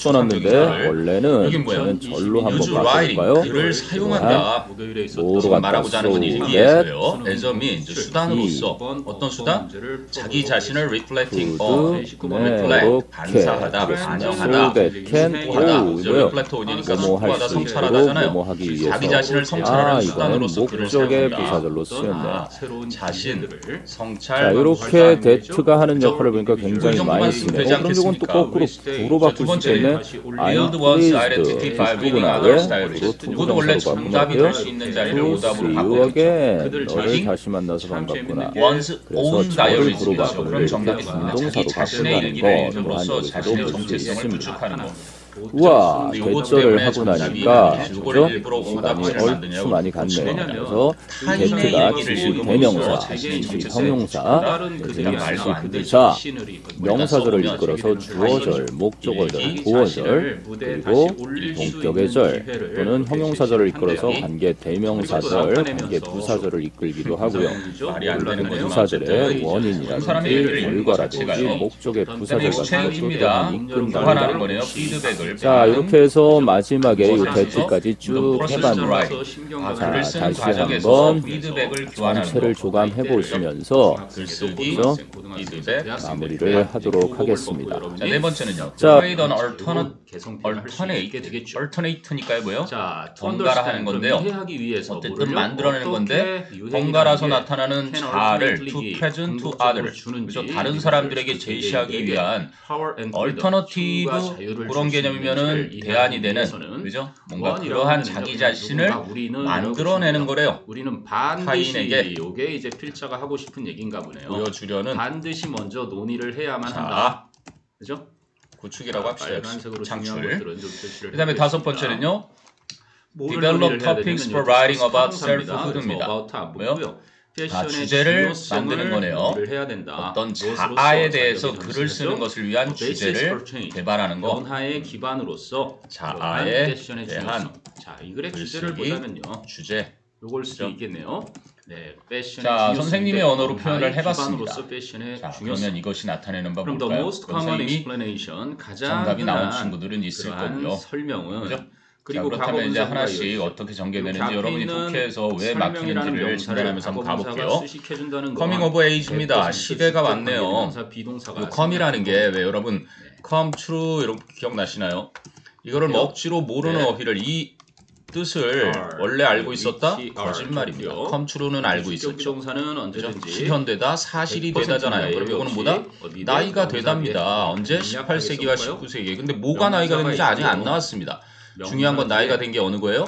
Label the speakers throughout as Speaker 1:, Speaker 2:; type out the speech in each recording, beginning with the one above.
Speaker 1: 써놨는데 원래는
Speaker 2: 이게 뭐야?
Speaker 1: 저는 절로 한번
Speaker 2: use writing,
Speaker 1: 바꿔볼까요?
Speaker 2: 글을 사용한다.
Speaker 1: 뭐로
Speaker 2: 조금 말하고자 하는 건
Speaker 1: 갖다
Speaker 2: 일기에서요. as a means, 수단으로서. 어떤 수단? 자기 자신을 reflecting on, reflect, 반사하다, 반영하다, 성토하다. reflect on이니까 성토하다, 성찰하다잖아요.
Speaker 1: 뭐뭐하기 위해서.
Speaker 2: 자기 자신을 성찰하는
Speaker 1: 이거는
Speaker 2: 수단으로서 글을
Speaker 1: 목적의
Speaker 2: 사용한다.
Speaker 1: 부사절로 쓰였네.
Speaker 2: 자신, 성찰,
Speaker 1: 자, 이렇게 that가 하는 역할을 보니까 굉장히 많이 쓰네. 그럼 이건 또 거꾸로 부로 바꿀 수 있겠네.
Speaker 2: build one's identity by reading others' diaries. 그것도 원래 정답이 될 수 있는 자리를 오답으로 바꿔요.
Speaker 1: 너를 다시 만나서 반갑구나.
Speaker 2: one's own
Speaker 1: 그래서 저를
Speaker 2: diaries.
Speaker 1: 부로 바꾸는
Speaker 2: 그럼
Speaker 1: 게
Speaker 2: 정답이 됩니다.
Speaker 1: 동사로
Speaker 2: 자기 자신의
Speaker 1: 바꾼다는
Speaker 2: 일기를
Speaker 1: 거
Speaker 2: 읽음으로써
Speaker 1: 또한
Speaker 2: 자신의
Speaker 1: 여기서도 볼수
Speaker 2: 정체성을
Speaker 1: 있습니다.
Speaker 2: 구축하는 거.
Speaker 1: 우와,
Speaker 2: 요것
Speaker 1: 대절을
Speaker 2: 때문에
Speaker 1: 하고
Speaker 2: 정답이
Speaker 1: 나니까
Speaker 2: 이거를
Speaker 1: 그죠?
Speaker 2: 일부러
Speaker 1: 시간이
Speaker 2: 오답지를
Speaker 1: 얼추
Speaker 2: 만드냐고
Speaker 1: 많이 갔네요.
Speaker 2: 왜냐면
Speaker 1: 그래서
Speaker 2: 타인의
Speaker 1: that가
Speaker 2: 얘기를
Speaker 1: 주식
Speaker 2: 읽음으로써
Speaker 1: 대명사,
Speaker 2: 자신의
Speaker 1: 주식
Speaker 2: 정체성을
Speaker 1: 형용사,
Speaker 2: 다른
Speaker 1: 대명사,
Speaker 2: 그들이 말도 안 되죠.
Speaker 1: 자,
Speaker 2: 우리가
Speaker 1: 명사절을
Speaker 2: 써보면
Speaker 1: 이끌어서 주어절, 목적어절, 보어절, 그리고 동격의 절 또는 형용사절을 이끌어서 관계 대명사절, 관계 부사절을 이끌기도 하고요.
Speaker 2: 말이 안 되는 거죠.
Speaker 1: 부사절의 원인이라든지 결과라든지 목적의 부사절 같은 것도 또한
Speaker 2: 교환하는
Speaker 1: 이끈다.
Speaker 2: 거네요. 피드백을.
Speaker 1: 자, 이렇게 해서 마지막에 이 that까지 쭉 해봤는데 자,
Speaker 2: 글을 쓰는
Speaker 1: 다시
Speaker 2: 과정에서
Speaker 1: 한번
Speaker 2: 피드백을 교환하는
Speaker 1: 전체를
Speaker 2: 거.
Speaker 1: 조감해 보시면서
Speaker 2: 글쓰기,
Speaker 1: 그죠?
Speaker 2: 피드백,
Speaker 1: 마무리를 하도록 하겠습니다.
Speaker 2: 자, 네 번째는요.
Speaker 1: 자,
Speaker 2: Provide an alternate니까요, 뭐요? 번갈아 하는 건데요. 어쨌든 만들어내는 건데 번갈아서 나타나는 자아를 to present to others, 그래서 다른 사람들에게 제시하기 위한 alternative 그런 개념이면은 대안이 되는, 그죠? 뭔가 그러한 자기 자신을 만들어내는 거래요.
Speaker 3: 우리는 반드시
Speaker 2: 타인에게
Speaker 3: 요게 이제 필자가 하고 싶은 얘기인가 보네요.
Speaker 2: 보여주려는
Speaker 3: 반드시 먼저 논의를 해야만
Speaker 2: 자,
Speaker 3: 한다. 그죠?
Speaker 2: 구축이라고 합시다.
Speaker 3: 빨간색으로 중요한
Speaker 2: 창출.
Speaker 3: 것들은 좀 표시를
Speaker 2: 그다음에
Speaker 3: 해보겠습니다.
Speaker 2: 다섯 번째는요.
Speaker 3: 뭐를
Speaker 2: develop
Speaker 3: 논의를 해야
Speaker 2: topics
Speaker 3: 되냐면
Speaker 2: for writing about
Speaker 3: 수동사입니다.
Speaker 2: self-hood입니다.
Speaker 3: 그래서 about 안
Speaker 2: 뭐요?
Speaker 3: 보고요. 패션의
Speaker 2: 주제를
Speaker 3: 중요성을
Speaker 2: 만드는 거네요.
Speaker 3: 논의를 해야 된다.
Speaker 2: 어떤
Speaker 3: 무엇으로서?
Speaker 2: 자아에 대해서
Speaker 3: 여기
Speaker 2: 글을
Speaker 3: 잠시만요.
Speaker 2: 쓰는 것을 위한
Speaker 3: basis
Speaker 2: 주제를
Speaker 3: for change.
Speaker 2: 개발하는 거.
Speaker 3: 변화의 기반으로서
Speaker 2: 자아에
Speaker 3: 패션의
Speaker 2: 대한
Speaker 3: 중요성. 자, 이 글의
Speaker 2: 글쓰기,
Speaker 3: 주제를 보자면요.
Speaker 2: 주제.
Speaker 3: 요걸 수도
Speaker 2: 그죠?
Speaker 3: 있겠네요. 네, 패션의
Speaker 2: 자,
Speaker 3: 중요성인데
Speaker 2: 선생님의 언어로
Speaker 3: 변화의
Speaker 2: 표현을 해봤습니다.
Speaker 3: 기반으로서 패션의
Speaker 2: 자,
Speaker 3: 중요성.
Speaker 2: 그러면 이것이 나타내는 바
Speaker 3: 그럼 the
Speaker 2: 뭘까요?
Speaker 3: most common
Speaker 2: 선생님이
Speaker 3: explanation 가장
Speaker 2: 정답이 나온
Speaker 3: 흔한
Speaker 2: 친구들은 있을
Speaker 3: 그러한
Speaker 2: 거고요.
Speaker 3: 설명은
Speaker 2: 그죠?
Speaker 3: 그리고
Speaker 2: 자, 그렇다면 이제
Speaker 3: 과거분사구가
Speaker 2: 하나씩
Speaker 3: 이어지죠.
Speaker 2: 어떻게 전개되는지
Speaker 3: 앞에
Speaker 2: 여러분이
Speaker 3: 있는
Speaker 2: 독해에서 왜
Speaker 3: 설명이라는
Speaker 2: 막히는지를
Speaker 3: 명사를
Speaker 2: 진단하면서 한번
Speaker 3: 과거분사가
Speaker 2: 가볼게요.
Speaker 3: 수식해준다는 건
Speaker 2: 커밍 오브 에이지입니다.
Speaker 3: 100%
Speaker 2: 시대가 왔네요.
Speaker 3: 관계대명사, 비동사가
Speaker 2: 요 come이라는 게 왜 여러분
Speaker 3: 네.
Speaker 2: come true 이렇게 기억나시나요? 이거를 뭐 억지로 모르는
Speaker 3: 네.
Speaker 2: 어휘를 이 뜻을 원래 알고 있었다? 거짓말입니다.
Speaker 3: 좋고요.
Speaker 2: come true는 알고 있었죠.
Speaker 3: 비동사는
Speaker 2: 그죠?
Speaker 3: 언제든지
Speaker 2: 실현되다, 사실이 되다잖아요. 그럼 이거는 뭐다? 나이가 되답니다. 언제? 18세기가 19세기. 근데 뭐가 나이가 됐는지 아직 안 나왔습니다. 중요한 건 나이가 된 게 어느 거예요?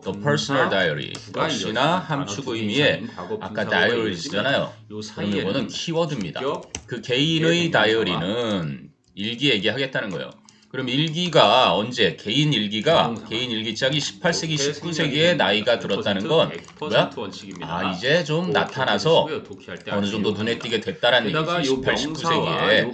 Speaker 2: The personal diary. 역시나 함축 의미의 아까 다이어리잖아요. 그럼 이거는 키워드입니다. 그 개인의 다이어리는 일기 얘기하겠다는 거예요. 그럼 일기가 언제? 개인 일기가 개인 일기장이 18세기, 19세기에 나이가 들었다는 건 뭐야? 아, 이제 좀 나타나서 어느 정도 눈에 띄게 됐다라는 얘기지. 18, 19세기에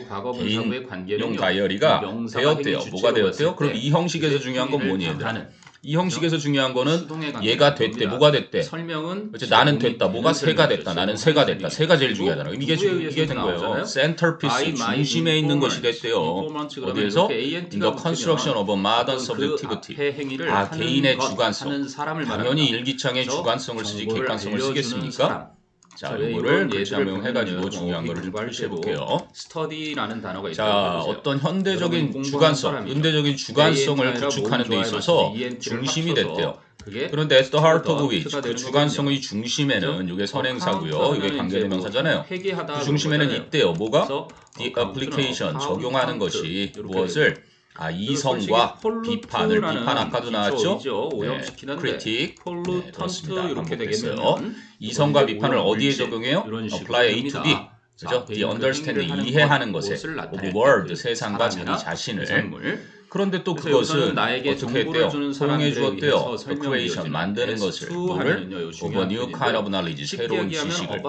Speaker 2: 개인용 다이어리가 되었대요. 뭐가 되었대요? 그럼 이 형식에서 중요한 건 뭐니 얘들아? 이 형식에서 중요한 거는 얘가 됐대. 뭐가 됐대? 그렇지, 나는 됐다. 뭐가 새가 됐다. 나는 새가 됐다. 새가 제일 중요하잖아. 이게 된 거예요. 센터피스, 중심에 있는 것이 됐대요. 어디에서? In the construction of a modern subjectivity. 아, 개인의 주관성. 당연히 일기장에 주관성을 쓰지 객관성을 쓰겠습니까? 자, 이거를 글자명 해가지고 중요한 거를 좀 표시해볼게요.
Speaker 3: 스터디라는 단어가
Speaker 2: 자,
Speaker 3: 있다고
Speaker 2: 어떤 현대적인 주관성, 은대적인 주관성을 구축하는 데 있어서 중심이 됐대요. 그런데 at the heart of which, 그 주관성의 중심에는 이게 선행사고요. 이게 관계대명사잖아요. 그 중심에는 있대요. 뭐가? The application, 적용하는 것이 무엇을? 아, 이성과 비판을, 비판 아까도 나왔죠? 네, critic. 네, 그렇습니다.
Speaker 3: 이렇게
Speaker 2: 반복했어요. 이성과 비판을 어디에 적용해요? apply A to B. 그죠? The understanding, 이해하는 것에 of world, 세상과 자기 자신을. 그런데 또 그것은 어떻게 했대요? 포용해 주었대요. creation, 만드는 것을. 뭐를? of a new kind of knowledge, 새로운 지식을.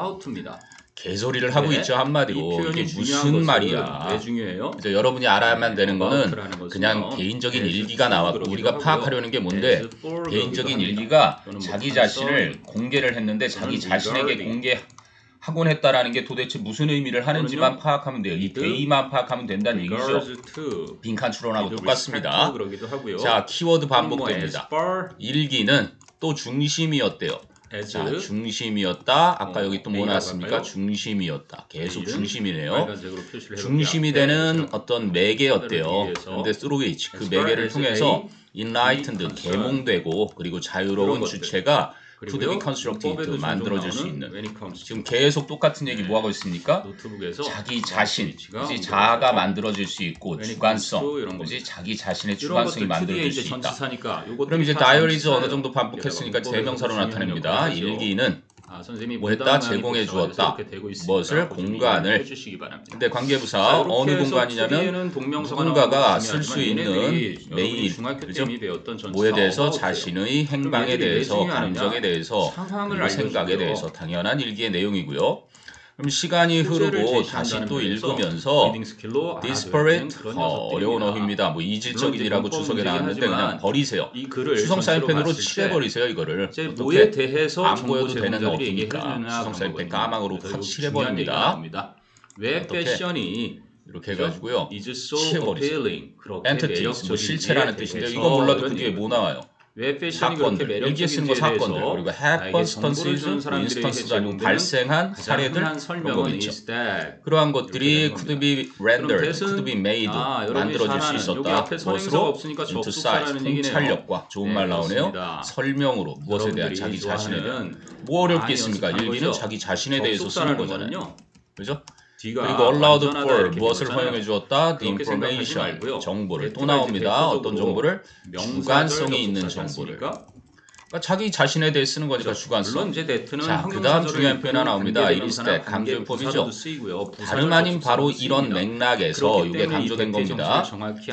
Speaker 2: 개소리를 하고 있죠, 한마디로. 이게 무슨 말이야.
Speaker 3: 왜 중요해요?
Speaker 2: 그래서 여러분이 알아야만 되는 거는 그냥 개인적인 일기가 나왔고 우리가 파악하려는 게 뭔데, 개인적인 일기가 자기 자신을 공개를 했는데 자기 자신에게 하곤 했다라는 게 도대체 무슨 의미를 하는지만 파악하면 돼요. 이 they만 파악하면 된다는 얘기죠.
Speaker 3: regards to
Speaker 2: 빈칸 추론하고
Speaker 3: with
Speaker 2: 똑같습니다.
Speaker 3: respect to 그러기도 하고요.
Speaker 2: 자, 키워드
Speaker 3: 또는 뭐
Speaker 2: 반복됩니다.
Speaker 3: as far
Speaker 2: 일기는 또 중심이었대요.
Speaker 3: as
Speaker 2: 자, 중심이었다. 아까 여기 또 뭐
Speaker 3: A라고
Speaker 2: 나왔습니까?
Speaker 3: 할까요?
Speaker 2: 중심이었다. 계속
Speaker 3: A는
Speaker 2: 중심이네요.
Speaker 3: 빨간색으로 표시를
Speaker 2: 중심이
Speaker 3: 해볼게요.
Speaker 2: 되는
Speaker 3: 네,
Speaker 2: 어떤 매개였대요.
Speaker 3: 위해서
Speaker 2: 그런데 through which 그
Speaker 3: as far
Speaker 2: 매개를
Speaker 3: as
Speaker 2: 통해서
Speaker 3: A,
Speaker 2: enlightened 개몽되고 그리고 자유로운
Speaker 3: 그런 것들.
Speaker 2: 주체가 to be
Speaker 3: 그리고요,
Speaker 2: constructed
Speaker 3: 문법에도
Speaker 2: 만들어질 수
Speaker 3: 종종
Speaker 2: 있는.
Speaker 3: 나오는 when it comes to
Speaker 2: 지금 계속 똑같은 얘기 뭐 하고 있습니까?
Speaker 3: 노트북에서
Speaker 2: 자기 자신,
Speaker 3: 위치가
Speaker 2: 그지 자아가 만들어질 수 있고
Speaker 3: when it
Speaker 2: 주관성,
Speaker 3: comes to 이런
Speaker 2: 그지
Speaker 3: 겁니다.
Speaker 2: 자기 자신의
Speaker 3: 이런
Speaker 2: 주관성이
Speaker 3: 것들
Speaker 2: 만들어질
Speaker 3: 이제
Speaker 2: 수 있다.
Speaker 3: 전치사니까
Speaker 2: 그럼 이제 diaries 어느 정도 반복했으니까 대명사로 나타냅니다. 일기는
Speaker 3: 선생님이
Speaker 2: 뭐 했다? 제공해 주었다. 무엇을? 공간을.
Speaker 3: 해주시기 바랍니다.
Speaker 2: 근데 관계부사 어느 공간이냐면 누군가가 쓸 수 있는 메일, 그죠? 뭐에 대해서 자신의 행방에 대해서, 감정에 대해서, 그리고 생각에 대해서 당연한 일기의 내용이고요. 그럼 시간이 흐르고 다시 또 읽으면서 disparate 어려운 어휘입니다. 뭐 이질적이라고 주석에 나왔는데 그냥 버리세요.
Speaker 3: 이 글을
Speaker 2: 추성 사인펜으로
Speaker 3: 봤을 때
Speaker 2: 칠해버리세요 이거를.
Speaker 3: 뭐에
Speaker 2: 어떻게
Speaker 3: 대해서
Speaker 2: 안
Speaker 3: 정보
Speaker 2: 보여도 되는
Speaker 3: 제공자들이
Speaker 2: 어휘니까
Speaker 3: 얘기해주느냐
Speaker 2: 추성 사인펜 까망으로
Speaker 3: 그래서
Speaker 2: 확
Speaker 3: 이거
Speaker 2: 칠해버립니다.
Speaker 3: 중요한 얘기가 나옵니다. 왜
Speaker 2: 어떻게?
Speaker 3: 패션이
Speaker 2: 이렇게 해가지고요.
Speaker 3: is so
Speaker 2: 칠해버리세요.
Speaker 3: appealing 그렇게
Speaker 2: entities, 뭐
Speaker 3: 매력적인지에
Speaker 2: 실체라는 뜻인데
Speaker 3: 대해서
Speaker 2: 이거 몰라도 그
Speaker 3: 이런
Speaker 2: 뒤에
Speaker 3: 얘기입니다.
Speaker 2: 뭐 나와요?
Speaker 3: 왜 패션이 그렇게
Speaker 2: 사건들, 일기에 쓰는 거
Speaker 3: 매력적인지에
Speaker 2: 사건들,
Speaker 3: 대해서
Speaker 2: 그리고
Speaker 3: 나에게
Speaker 2: happenstances,
Speaker 3: 정보를 주는 사람들이
Speaker 2: instances 아니고
Speaker 3: 제공되는
Speaker 2: 발생한
Speaker 3: 가장
Speaker 2: 사례들
Speaker 3: 흔한
Speaker 2: 그런
Speaker 3: 설명은
Speaker 2: 거겠죠.
Speaker 3: is that
Speaker 2: 그러한 것들이
Speaker 3: 되는
Speaker 2: could be rendered,
Speaker 3: 뜻은
Speaker 2: could be made,
Speaker 3: 여러분이
Speaker 2: 만들어질
Speaker 3: 잘
Speaker 2: 수
Speaker 3: 아는 여기
Speaker 2: 있었다.
Speaker 3: 앞에 선행사가
Speaker 2: 무엇으로?
Speaker 3: 없으니까
Speaker 2: into
Speaker 3: 접속사라는
Speaker 2: size,
Speaker 3: 얘기네요.
Speaker 2: 통찰력과 좋은
Speaker 3: 네,
Speaker 2: 말 나오네요.
Speaker 3: 그렇습니다.
Speaker 2: 설명으로 무엇에 대한
Speaker 3: 여러분들이
Speaker 2: 자기 자신에 대한
Speaker 3: 좋아하는
Speaker 2: 뭐 어렵겠습니까?
Speaker 3: 많이
Speaker 2: 일기는
Speaker 3: 연습한
Speaker 2: 자기 자신에 대해서 쓰는
Speaker 3: 접속사라는
Speaker 2: 거잖아요.
Speaker 3: 거는요.
Speaker 2: 그죠?
Speaker 3: D가
Speaker 2: 그리고 allowed
Speaker 3: 완전하다
Speaker 2: for
Speaker 3: 이렇게
Speaker 2: 무엇을
Speaker 3: 되잖아요.
Speaker 2: 허용해 주었다? The
Speaker 3: 그렇게 생각하지
Speaker 2: information
Speaker 3: 말고요.
Speaker 2: 정보를 또
Speaker 3: 대표가 이제
Speaker 2: 나옵니다. 어떤
Speaker 3: 대표적으로
Speaker 2: 정보를?
Speaker 3: 명사절
Speaker 2: 주관성이 있는
Speaker 3: 접속사지
Speaker 2: 정보를.
Speaker 3: 않습니까?
Speaker 2: 그러니까 자기 자신에 대해 쓰는 거니까 주관성.
Speaker 3: 물론 이제 대트는
Speaker 2: 자, 그다음 중요한 표현 하나 나옵니다. 이리스텍 강조법이죠. 다름 아닌 바로 이런 맥락에서 이게 강조된 겁니다.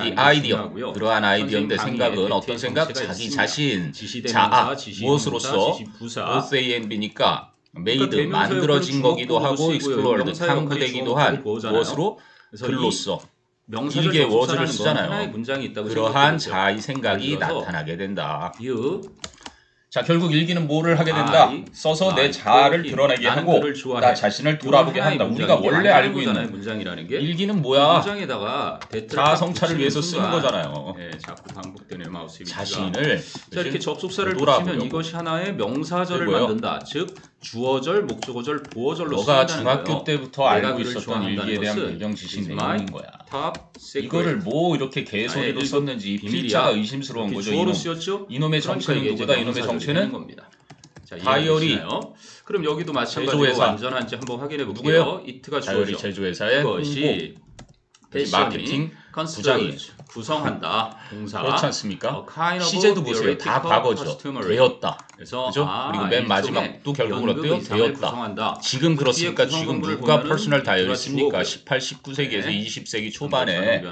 Speaker 2: 이 아이디어, 그러한 아이디어인데 생각은 어떤 생각? 자기 자신, 자아, 무엇으로서? both A and B니까 made, 만들어진 거기도 하고 explored, 탐구되기도 한 무엇으로? 글로써. 일개 워즈를 쓰잖아요. 그러한 자아의 생각이 나타나게 된다. 자, 결국 일기는 뭐를 하게 된다? 써서 내 자아를 드러내게 하고 나 자신을 돌아보게 한다. 우리가 원래 알고 있는
Speaker 3: 문장이라는 게
Speaker 2: 일기는 뭐야?
Speaker 3: 문장에다가
Speaker 2: 자아 성찰을 위해서 쓰는 거잖아요.
Speaker 3: 네, 자꾸 반복되는 마우스
Speaker 2: 자신을
Speaker 3: 자, 이렇게 접속사를
Speaker 2: 돌아보려고.
Speaker 3: 붙이면 이것이 하나의 명사절을
Speaker 2: 그리고요.
Speaker 3: 만든다. 즉 주어절, 목적어절, 보어절로
Speaker 2: 너가
Speaker 3: 쓰인다는
Speaker 2: 중학교
Speaker 3: 거예요.
Speaker 2: 때부터
Speaker 3: 내가
Speaker 2: 알고
Speaker 3: 그를
Speaker 2: 있었던
Speaker 3: 좋아한다는
Speaker 2: 일기에 대한
Speaker 3: 것은
Speaker 2: 배경 지식
Speaker 3: is my
Speaker 2: 내용인 거야.
Speaker 3: top secret.
Speaker 2: 이거를 뭐 이렇게 개소리로
Speaker 3: 나의
Speaker 2: 썼는지
Speaker 3: 비밀이야.
Speaker 2: 필자가 의심스러운
Speaker 3: 이렇게
Speaker 2: 거죠.
Speaker 3: 주어로
Speaker 2: 이놈.
Speaker 3: 쓰였죠?
Speaker 2: 이놈의
Speaker 3: 그러니까
Speaker 2: 정체는
Speaker 3: 이게 이제
Speaker 2: 누구다? 이놈의
Speaker 3: 명사절이
Speaker 2: 정체는
Speaker 3: 되는 겁니다. 자,
Speaker 2: 다이어리.
Speaker 3: 이해되시나요? 그럼 여기도 마찬가지로
Speaker 2: 제조회사.
Speaker 3: 완전한지 한번 확인해 볼게요.
Speaker 2: 누구예요?
Speaker 3: 이트가
Speaker 2: 다이어리
Speaker 3: 주어죠.
Speaker 2: 제조회사의 홍보,
Speaker 3: 그것이
Speaker 2: 마케팅 부장이에요.
Speaker 3: 구성한다. 동사.
Speaker 2: 그렇지 않습니까?
Speaker 3: kind of
Speaker 2: 시제도 보세요. 다
Speaker 3: theoretical
Speaker 2: 과거죠.
Speaker 3: customary.
Speaker 2: 되었다.
Speaker 3: 그래서
Speaker 2: 그죠? 그리고 맨 마지막도 결국은 어때요? 되었다. 지금 그렇습니까? 지금 누가 퍼스널 다이어리 씁니까? 18, 19세기에서
Speaker 3: 네.
Speaker 2: 20세기 초반에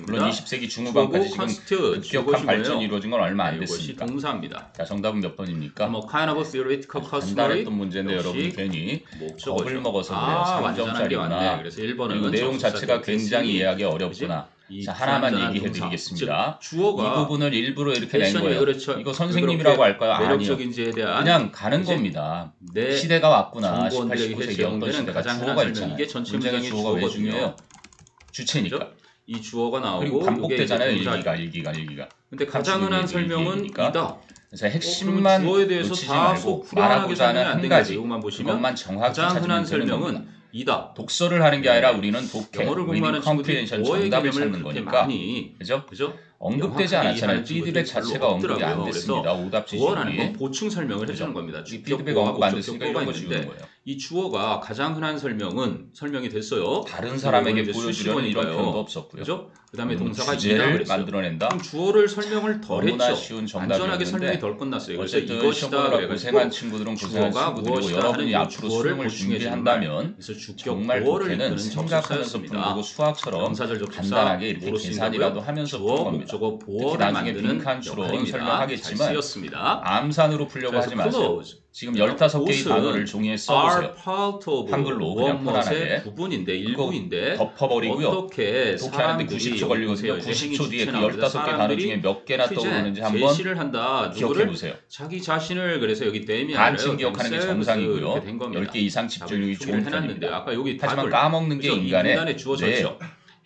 Speaker 2: 물론 20세기 중후반까지 지금 급격한 발전이 이루어진 건 얼마 안
Speaker 3: 이것이
Speaker 2: 됐습니까?
Speaker 3: 동사입니다.
Speaker 2: 자, 정답은 몇 번입니까?
Speaker 3: 뭐 kind of theoretical customary
Speaker 2: 간단했던 문제인데 여러분 괜히
Speaker 3: 목적어죠.
Speaker 2: 겁을 먹어서 그래요.
Speaker 3: 완전한 게
Speaker 2: 3점짜리구나.
Speaker 3: 맞네. 그래서 1번은
Speaker 2: 그리고 내용 자체가 굉장히 이해하기 어렵구나. 자, 하나만 얘기해 드리겠습니다.
Speaker 3: 주어가
Speaker 2: 이 부분을 일부러 이렇게 낸
Speaker 3: 패션이
Speaker 2: 거예요.
Speaker 3: 그렇죠.
Speaker 2: 이거 선생님이라고 할까요? 아니요.
Speaker 3: 매력적인지에 대한
Speaker 2: 그냥 가는
Speaker 3: 이제
Speaker 2: 겁니다.
Speaker 3: 내
Speaker 2: 시대가 왔구나. 18,
Speaker 3: 정보원들에게
Speaker 2: 19세기 어떤
Speaker 3: 제공되는
Speaker 2: 시대가
Speaker 3: 가장
Speaker 2: 주어가
Speaker 3: 흔한
Speaker 2: 있잖아요.
Speaker 3: 이게 전체
Speaker 2: 문장의
Speaker 3: 문장의
Speaker 2: 주어가 왜
Speaker 3: 주어거든요.
Speaker 2: 중요해요? 주체니까.
Speaker 3: 그죠? 이 주어가 나오고
Speaker 2: 그리고 반복되잖아요.
Speaker 3: 이게 이제 동사.
Speaker 2: 일기가.
Speaker 3: 근데 가장 흔한 설명은
Speaker 2: 일기니까.
Speaker 3: 이다.
Speaker 2: 그래서 핵심만
Speaker 3: 주어에 대해서
Speaker 2: 놓치지
Speaker 3: 다소
Speaker 2: 말고
Speaker 3: 풀어나게
Speaker 2: 말하고자 하는
Speaker 3: 설명이 안
Speaker 2: 한
Speaker 3: 되는
Speaker 2: 가지
Speaker 3: 내용만 보시면
Speaker 2: 그것만 정확히
Speaker 3: 가장
Speaker 2: 찾으면
Speaker 3: 흔한
Speaker 2: 되는 겁니다.
Speaker 3: 설명은 이다.
Speaker 2: 독서를 하는 게 아니라 우리는 독해,
Speaker 3: 영어를
Speaker 2: reading
Speaker 3: 공부하는 친구들이
Speaker 2: comprehension
Speaker 3: 뭐의
Speaker 2: 정답을
Speaker 3: 개념을
Speaker 2: 찾는
Speaker 3: 그렇게
Speaker 2: 거니까.
Speaker 3: 많이
Speaker 2: 그죠? 언급되지
Speaker 3: 명확하게
Speaker 2: 않았잖아요.
Speaker 3: 이해하는
Speaker 2: 피드백
Speaker 3: 친구들이
Speaker 2: 자체가
Speaker 3: 별로
Speaker 2: 언급이 안
Speaker 3: 없더라고요.
Speaker 2: 됐습니다. 오답
Speaker 3: 주어라는 건
Speaker 2: 지식이.
Speaker 3: 보충 설명을
Speaker 2: 그죠?
Speaker 3: 해주는 겁니다.
Speaker 2: 이 피드백 언급 안 됐으니까 이런 거 지우는
Speaker 3: 있는데
Speaker 2: 거예요.
Speaker 3: 이 주어가 가장 흔한 설명은 설명이 됐어요.
Speaker 2: 다른 사람에게
Speaker 3: 이제
Speaker 2: 보여주려는 이런
Speaker 3: 수식어니까요.
Speaker 2: 표현도 없었고요.
Speaker 3: 그죠? 그다음에 동사가 이다
Speaker 2: 주제를
Speaker 3: 그랬어요.
Speaker 2: 만들어낸다.
Speaker 3: 그럼 주어를 설명을 덜
Speaker 2: 너무나
Speaker 3: 했죠.
Speaker 2: 쉬운
Speaker 3: 안전하게
Speaker 2: 정답이었는데
Speaker 3: 설명이 덜 끝났어요. 그래서
Speaker 2: 어쨌든 시험
Speaker 3: 이것이다
Speaker 2: 보느라
Speaker 3: 그래가지고
Speaker 2: 고생한 친구들은 고생한
Speaker 3: 주어가
Speaker 2: 친구들이고
Speaker 3: 무엇이다
Speaker 2: 여러분이
Speaker 3: 하는
Speaker 2: 앞으로
Speaker 3: 주어를
Speaker 2: 수능을
Speaker 3: 보충해 주는
Speaker 2: 준비한다면
Speaker 3: 그래서 주격
Speaker 2: 정말
Speaker 3: 보어를
Speaker 2: 독해는
Speaker 3: 이끄는
Speaker 2: 생각하면서 푸는
Speaker 3: 접속사였습니다.
Speaker 2: 거고 수학처럼
Speaker 3: 명사절 접속사
Speaker 2: 간단하게 이렇게
Speaker 3: 뭐로
Speaker 2: 계산이라도
Speaker 3: 쓰인다고요?
Speaker 2: 하면서
Speaker 3: 주어,
Speaker 2: 푸는 겁니다.
Speaker 3: 저거
Speaker 2: 특히
Speaker 3: 보어를
Speaker 2: 나중에
Speaker 3: 만드는
Speaker 2: 빈칸수로
Speaker 3: 역할입니다.
Speaker 2: 설명하겠지만
Speaker 3: 잘 쓰였습니다.
Speaker 2: 암산으로 풀려고 하지 마세요.
Speaker 3: close.
Speaker 2: 지금 15개의 단어를 종이에 써보세요.
Speaker 3: are part of
Speaker 2: 한글로 그냥 편안하게.
Speaker 3: 무엇의 부분인데 일부인데
Speaker 2: 덮어버리고요.
Speaker 3: 어떻게
Speaker 2: 독해 하는데 90초 걸리거든요. 90초 뒤에 그 15개의 단어 중에 몇 개나 떠오르는지 한번
Speaker 3: 제시를 한다.
Speaker 2: 기억해
Speaker 3: 누구를?
Speaker 2: 보세요.
Speaker 3: 자기 자신을 그래서 여기 댐이
Speaker 2: 반쯤 기억하는 게 정상이고요.
Speaker 3: 이렇게 된 겁니다.
Speaker 2: 10개 이상 집중력이 좋은
Speaker 3: 해놨는데
Speaker 2: 편입니다.
Speaker 3: 아까 여기
Speaker 2: 하지만
Speaker 3: 답을
Speaker 2: 까먹는 게
Speaker 3: 그죠?
Speaker 2: 인간의
Speaker 3: 인간에 주어졌죠.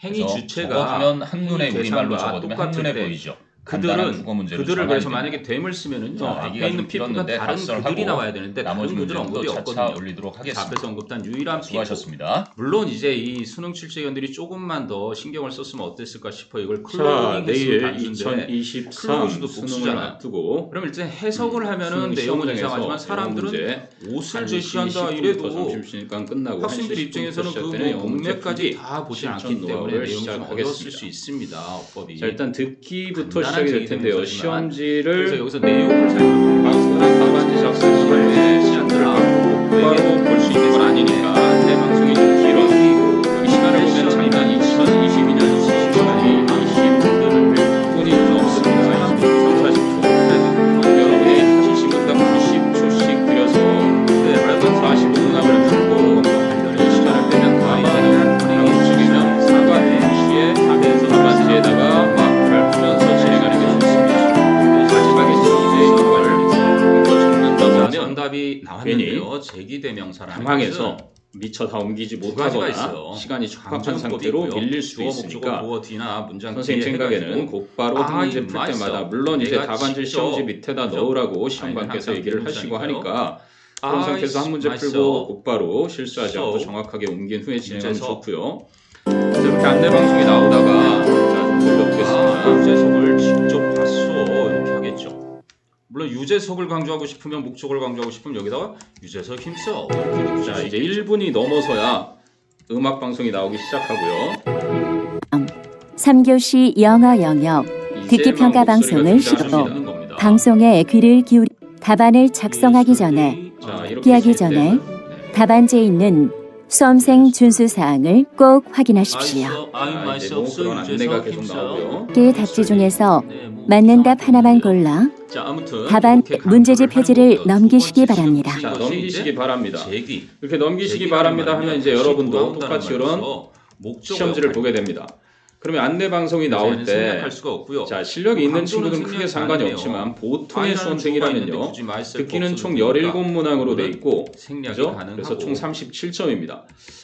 Speaker 3: 행위
Speaker 2: 그래서
Speaker 3: 주체가
Speaker 2: 적어두면 한눈에
Speaker 3: 행위
Speaker 2: 우리말로
Speaker 3: 대상과
Speaker 2: 적어두면 한눈에
Speaker 3: 똑같을 때
Speaker 2: 보이죠. 간단한 국어 문제를
Speaker 3: 그들을 그래서
Speaker 2: 정할
Speaker 3: 만약에 댐을 쓰면은요
Speaker 2: 자,
Speaker 3: 앞에
Speaker 2: 얘기가
Speaker 3: 있는
Speaker 2: 좀
Speaker 3: 피부가
Speaker 2: 길었는데
Speaker 3: 다른
Speaker 2: 각설하고
Speaker 3: 그들이 나와야 되는데
Speaker 2: 나머지
Speaker 3: 다른 그들은
Speaker 2: 문제는 또
Speaker 3: 언급이
Speaker 2: 차차
Speaker 3: 없거든요.
Speaker 2: 올리도록
Speaker 3: 자,
Speaker 2: 하겠습니다.
Speaker 3: 앞에서 언급한 유일한 피부.
Speaker 2: 수고하셨습니다.
Speaker 3: 물론 이제 이 수능 출제위원들이 조금만 더 신경을 썼으면 어땠을까 싶어요. 이걸
Speaker 4: 자,
Speaker 3: 클로징
Speaker 4: 내일
Speaker 3: 단수인데
Speaker 4: 2023
Speaker 3: 클로즈도
Speaker 4: 수능을
Speaker 3: 복수잖아요.
Speaker 4: 앞두고
Speaker 3: 그럼 일단 해석을 하면은
Speaker 4: 수능
Speaker 3: 내용은
Speaker 4: 시험장에서
Speaker 3: 이상하지만 사람들은
Speaker 4: 문제
Speaker 3: 옷을
Speaker 4: 1시
Speaker 3: 제시한다
Speaker 4: 10분부터
Speaker 3: 이래도
Speaker 4: 점심시간 끝나고
Speaker 3: 학생들
Speaker 4: 1시
Speaker 3: 입장에서는
Speaker 4: 10분부터
Speaker 3: 그
Speaker 4: 시작되는 영어 문제
Speaker 3: 문맥까지
Speaker 4: 풀기
Speaker 3: 다 보지
Speaker 4: 실전
Speaker 3: 않기 때문에
Speaker 4: 노하우를
Speaker 3: 내용이 좀 어려웠을
Speaker 4: 시작하겠습니다.
Speaker 3: 수 있습니다. 어법이.
Speaker 4: 자, 일단 듣기부터
Speaker 3: 간단한
Speaker 4: 시작이 될 텐데요.
Speaker 3: 제기되는 그래서
Speaker 4: 시험지를
Speaker 3: 여기서 내용을 잘
Speaker 4: 방송이나 답안지 작성 시간에 시간들을 갖고 곧바로 볼 수 있는 건 아니니까 내 방송이 좀 길어. 여기 시간을 보면 잠깐 2022년 20시간이 20분이 없습니다. 40초. 여러분이 시시분당 90초씩 들여서 45분 하면 풀고 이 시간을 빼면 다 이제는 방송이면 사과 2시에 답안지에다가 막 밟으면서 진행하는 게 좋습니다. 마지막에 이제 이걸 적는다고 하면
Speaker 3: 정답이 나왔는데요. 제기대명사라는
Speaker 4: 당황해서 미처 다 옮기지
Speaker 3: 두 가지가
Speaker 4: 못하거나
Speaker 3: 있어요.
Speaker 4: 시간이 촉박한
Speaker 3: 강조문법이
Speaker 4: 상태로
Speaker 3: 있고요.
Speaker 4: 밀릴 수도
Speaker 3: 주어, 목적어,
Speaker 4: 있으니까
Speaker 3: 보어, 뒤나 문장
Speaker 4: 선생님
Speaker 3: 뒤에
Speaker 4: 생각에는
Speaker 3: 해가지고
Speaker 4: 곧바로 한 문제 풀
Speaker 3: I
Speaker 4: 때마다
Speaker 3: myself,
Speaker 4: 물론 이제
Speaker 3: 내가
Speaker 4: 답안지
Speaker 3: 직접,
Speaker 4: 시험지 밑에다
Speaker 3: 그죠?
Speaker 4: 넣으라고
Speaker 3: I는
Speaker 4: 시험관께서
Speaker 3: 항상
Speaker 4: 얘기를 하시고
Speaker 3: 비동사니까요.
Speaker 4: 하니까 그런 상태에서 한 문제
Speaker 3: myself,
Speaker 4: 풀고 곧바로 실수하지 않고
Speaker 3: so,
Speaker 4: 정확하게 옮긴 후에 진행하면
Speaker 3: 유재석.
Speaker 4: 좋고요. 이렇게 안내 방송이 나오다가 자, 보겠습니다.
Speaker 3: 유재석을 직접 봤어 이렇게 하겠죠. 물론 유재석을 강조하고 싶으면 목적을 강조하고 싶으면 여기다가 유재석 힘써 이렇게
Speaker 4: 자, 이제 1분이 넘어서야 음악 방송이 나오기 시작하고요.
Speaker 5: 3교시 영어 영역 듣기 평가 방송을 시도로 방송에 귀를 기울이 답안을 작성하기 전에
Speaker 4: 자, 이렇게
Speaker 5: 기하기
Speaker 4: 될
Speaker 5: 전에
Speaker 4: 때는
Speaker 5: 답안지에 있는 수험생 준수 사항을 꼭 확인하십시오.
Speaker 4: 이제 뭐 그런 안내가 계속 나오고요.
Speaker 5: 개의 답지 중에서 맞는 답 하나만 골라
Speaker 3: 자, 아무튼
Speaker 5: 답안
Speaker 3: 이렇게
Speaker 5: 문제집
Speaker 3: 강조를
Speaker 5: 표지를
Speaker 3: 하는 거고요.
Speaker 5: 넘기시기
Speaker 3: 두 번째
Speaker 5: 바랍니다.
Speaker 3: 시험
Speaker 4: 자,
Speaker 3: 이것이
Speaker 4: 넘기시기
Speaker 3: 이제
Speaker 4: 바랍니다.
Speaker 3: 제기.
Speaker 4: 이렇게 넘기시기
Speaker 3: 제기가
Speaker 4: 바랍니다 하면 이제
Speaker 3: 다시
Speaker 4: 여러분도
Speaker 3: 돌아온다는
Speaker 4: 똑같이 이런
Speaker 3: 말로서 목적어
Speaker 4: 시험지를
Speaker 3: 역할이
Speaker 4: 보게 됩니다. 그러면 안내 방송이 나올
Speaker 3: 이제는
Speaker 4: 때
Speaker 3: 생략할 수가 없고요.
Speaker 4: 자, 실력이 있는
Speaker 3: 강조는
Speaker 4: 친구들은 크게
Speaker 3: 생략이
Speaker 4: 상관이
Speaker 3: 가능해요.
Speaker 4: 없지만 보통의
Speaker 3: I라는 주어가 있는데
Speaker 4: 수험생이라면요.
Speaker 3: 굳이 myself
Speaker 4: 듣기는
Speaker 3: 없어도
Speaker 4: 총
Speaker 3: 되니까
Speaker 4: 17문항으로 돼 있고
Speaker 3: 생략이
Speaker 4: 그죠?
Speaker 3: 가능하고
Speaker 4: 그래서 총 37점입니다.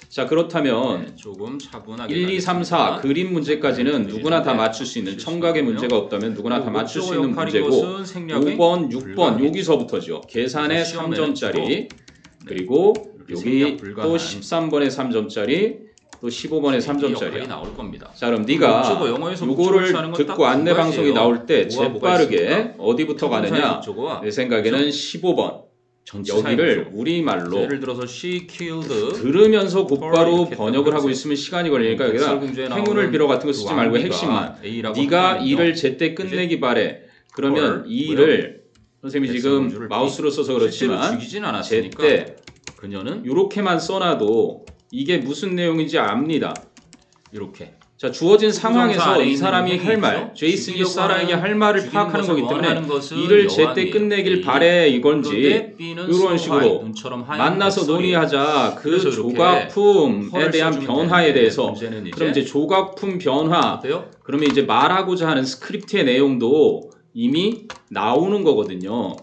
Speaker 4: 자, 그렇다면
Speaker 3: 네, 조금 차분하게
Speaker 4: 1, 2, 3, 4
Speaker 3: 가겠습니다.
Speaker 4: 그림 문제까지는
Speaker 3: 네,
Speaker 4: 누구나 다
Speaker 3: 네,
Speaker 4: 맞출 수 있는
Speaker 3: 실수
Speaker 4: 청각의
Speaker 3: 없고요.
Speaker 4: 문제가 없다면 누구나 다 맞출 수
Speaker 3: 목적어
Speaker 4: 있는
Speaker 3: 역할인
Speaker 4: 문제고
Speaker 3: 것은 생략이
Speaker 4: 5번, 6번
Speaker 3: 불가하겠죠.
Speaker 4: 여기서부터죠. 계산에
Speaker 3: 그래서 시험 내는
Speaker 4: 3점짜리 그리고
Speaker 3: 이렇게
Speaker 4: 여기
Speaker 3: 생략 불가한
Speaker 4: 또 13번에 3점짜리 또 15번에
Speaker 3: 역할이
Speaker 4: 3점짜리야.
Speaker 3: 나올 겁니다.
Speaker 4: 자, 그럼 네가
Speaker 3: 목적어, 영어에서
Speaker 4: 요거를
Speaker 3: 목적어를 하는 건딱
Speaker 4: 듣고 안내
Speaker 3: 두
Speaker 4: 방송이
Speaker 3: 가지예요.
Speaker 4: 나올 때
Speaker 3: 뭐가 뭐가
Speaker 4: 재빠르게
Speaker 3: 있습니까?
Speaker 4: 어디부터 가느냐?
Speaker 3: 목적어와
Speaker 4: 내 생각에는 15번 여기를 우리말로
Speaker 3: 예를 들어서 she killed
Speaker 4: 들으면서 곧바로
Speaker 3: 이렇게
Speaker 4: 번역을 하고
Speaker 3: 했다고
Speaker 4: 있으면 시간이 걸리니까 여기다
Speaker 3: 백설공주에
Speaker 4: 행운을
Speaker 3: 나오는
Speaker 4: 빌어 같은 거
Speaker 3: 그
Speaker 4: 쓰지 말고
Speaker 3: 왕비가
Speaker 4: 핵심만
Speaker 3: A라고
Speaker 4: 네가
Speaker 3: 하거든요.
Speaker 4: 일을 제때 끝내기 바래. 그러면
Speaker 3: 헐,
Speaker 4: 이 일을 선생님이
Speaker 3: 백설공주를
Speaker 4: 지금 마우스로 써서
Speaker 3: 실제로
Speaker 4: 그렇지만
Speaker 3: 죽이진 않았으니까
Speaker 4: 제때
Speaker 3: 그녀는
Speaker 4: 이렇게만 써놔도 이게 무슨 내용인지 압니다.
Speaker 3: 이렇게
Speaker 4: 자, 주어진
Speaker 3: 부정사
Speaker 4: 상황에서
Speaker 3: 안에
Speaker 4: 이
Speaker 3: 있는
Speaker 4: 사람이
Speaker 3: 행위
Speaker 4: 할 말,
Speaker 3: 있죠?
Speaker 4: 제이슨이
Speaker 3: 죽이려고
Speaker 4: 사라에게
Speaker 3: 하는
Speaker 4: 할 말을
Speaker 3: 죽이는
Speaker 4: 파악하는
Speaker 3: 것을
Speaker 4: 거기 때문에
Speaker 3: 원하는 것은
Speaker 4: 일을 제때
Speaker 3: 여왕이에요.
Speaker 4: 끝내길
Speaker 3: A.
Speaker 4: 바래 이건지
Speaker 3: 그런데 B는
Speaker 4: 이런
Speaker 3: 스노우
Speaker 4: 식으로
Speaker 3: 화이트, 눈처럼 하얀
Speaker 4: 만나서
Speaker 3: 백설이에요.
Speaker 4: 논의하자. 그
Speaker 3: 그래서 이렇게
Speaker 4: 조각품에
Speaker 3: 헐을
Speaker 4: 대한
Speaker 3: 써주면
Speaker 4: 변화에
Speaker 3: 되는데
Speaker 4: 대해서
Speaker 3: 문제는
Speaker 4: 그럼 이제 조각품 변화
Speaker 3: 어때요?
Speaker 4: 그러면 이제 말하고자 하는 스크립트의 내용도 이미 나오는 거거든요.